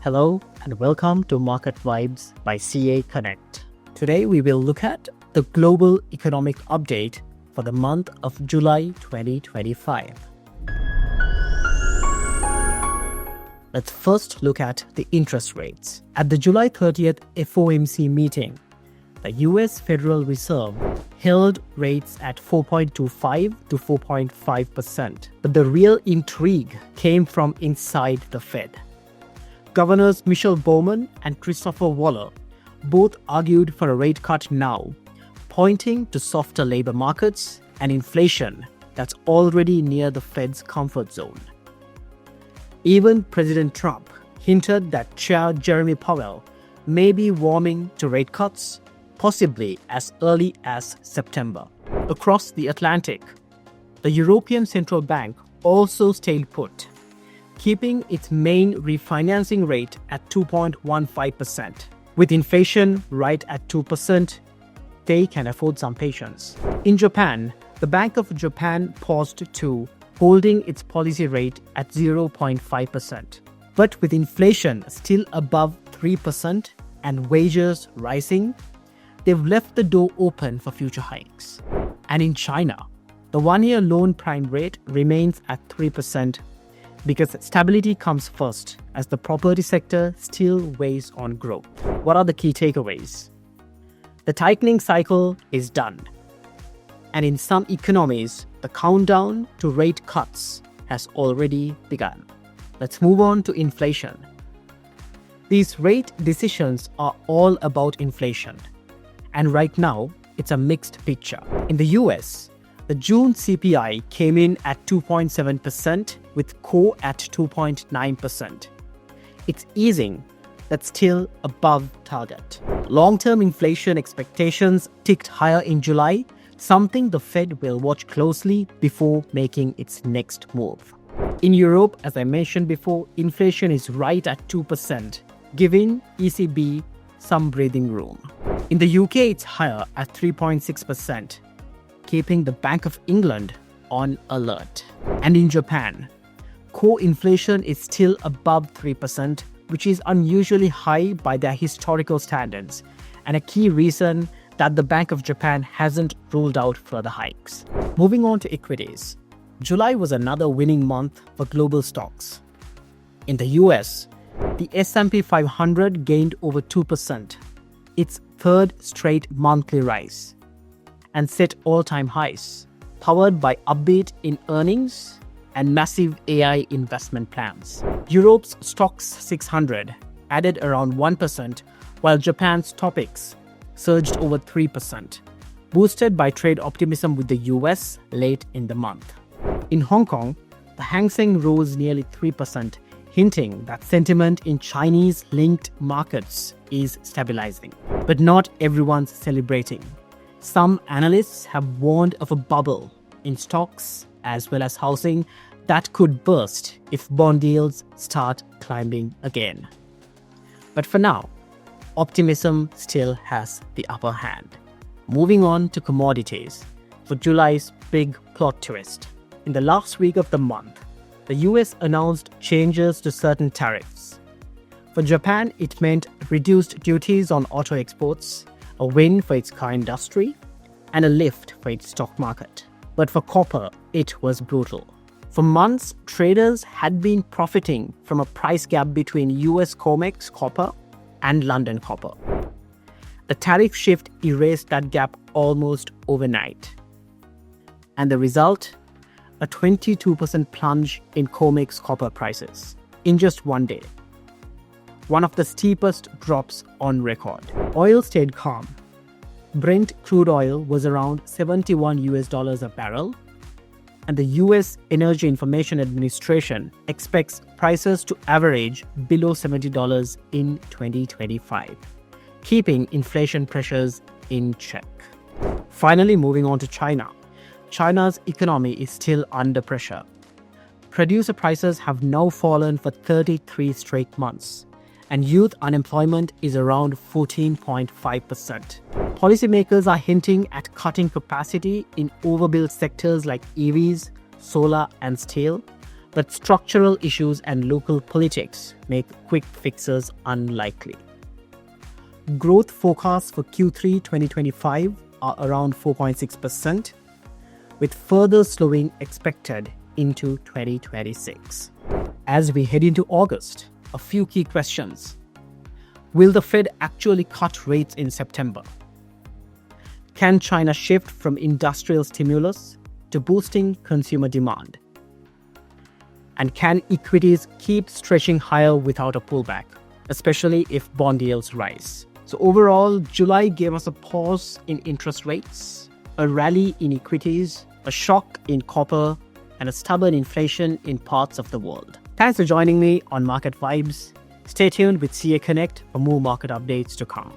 Hello and welcome to Market Vibes by CA Connect. Today we will look at the global economic update for the month of July 2025. Let's first look at the interest rates. At the July 30th FOMC meeting, the US Federal Reserve held rates at 4.25 to 4.5%. But the real intrigue came from inside the Fed. Governors Michelle Bowman and Christopher Waller both argued for a rate cut now, pointing to softer labor markets and inflation that's already near the Fed's comfort zone. Even President Trump hinted that Chair Jeremy Powell may be warming to rate cuts, possibly as early as September. Across the Atlantic, the European Central Bank also stayed put, keeping its main refinancing rate at 2.15%. With inflation right at 2%, they can afford some patience. In Japan, the Bank of Japan paused to holding its policy rate at 0.5%. But with inflation still above 3% and wages rising, they've left the door open for future hikes. And in China, the one-year loan prime rate remains at 3% because stability comes first as the property sector still weighs on growth. What are the key takeaways? The tightening cycle is done. And in some economies, the countdown to rate cuts has already begun. Let's move on to inflation. These rate decisions are all about inflation. And right now, it's a mixed picture. In the US, the June CPI came in at 2.7% with core at 2.9%. It's easing, that's still above target. Long-term inflation expectations ticked higher in July, something the Fed will watch closely before making its next move. In Europe, as I mentioned before, inflation is right at 2%, giving ECB some breathing room. In the UK, it's higher at 3.6%, keeping the Bank of England on alert. And in Japan, core inflation is still above 3%, which is unusually high by their historical standards, and a key reason that the Bank of Japan hasn't ruled out further hikes. Moving on to equities. July was another winning month for global stocks. In the US, the S&P 500 gained over 2%, its third straight monthly rise, and set all-time highs, powered by upbeat in earnings and massive AI investment plans. Europe's Stoxx 600 added around 1%, while Japan's Topix surged over 3%, boosted by trade optimism with the US late in the month. In Hong Kong, the Hang Seng rose nearly 3%, hinting that sentiment in Chinese-linked markets is stabilizing. But not everyone's celebrating. Some analysts have warned of a bubble in stocks as well as housing that could burst if bond yields start climbing again. But for now, optimism still has the upper hand. Moving on to commodities for July's big plot twist. In the last week of the month, the US announced changes to certain tariffs. For Japan, it meant reduced duties on auto exports, a win for its car industry, and a lift for its stock market. But for copper, it was brutal. For months, traders had been profiting from a price gap between US COMEX copper and London copper. The tariff shift erased that gap almost overnight. And the result? A 22% plunge in COMEX copper prices in just one day. One of the steepest drops on record. Oil stayed calm. Brent crude oil was around $71 a barrel, and the US Energy Information Administration expects prices to average below $70 in 2025, keeping inflation pressures in check. Finally, moving on to China. China's economy is still under pressure. Producer prices have now fallen for 33 straight months, and youth unemployment is around 14.5%. Policymakers are hinting at cutting capacity in overbuilt sectors like EVs, solar, and steel, but structural issues and local politics make quick fixes unlikely. Growth forecasts for Q3 2025 are around 4.6%, with further slowing expected into 2026. As we head into August, a few key questions. Will the Fed actually cut rates in September? Can China shift from industrial stimulus to boosting consumer demand? And can equities keep stretching higher without a pullback, especially if bond yields rise? So overall, July gave us a pause in interest rates, a rally in equities, a shock in copper, and a stubborn inflation in parts of the world. Thanks for joining me on Market Vibes. Stay tuned with CA Connect for more market updates to come.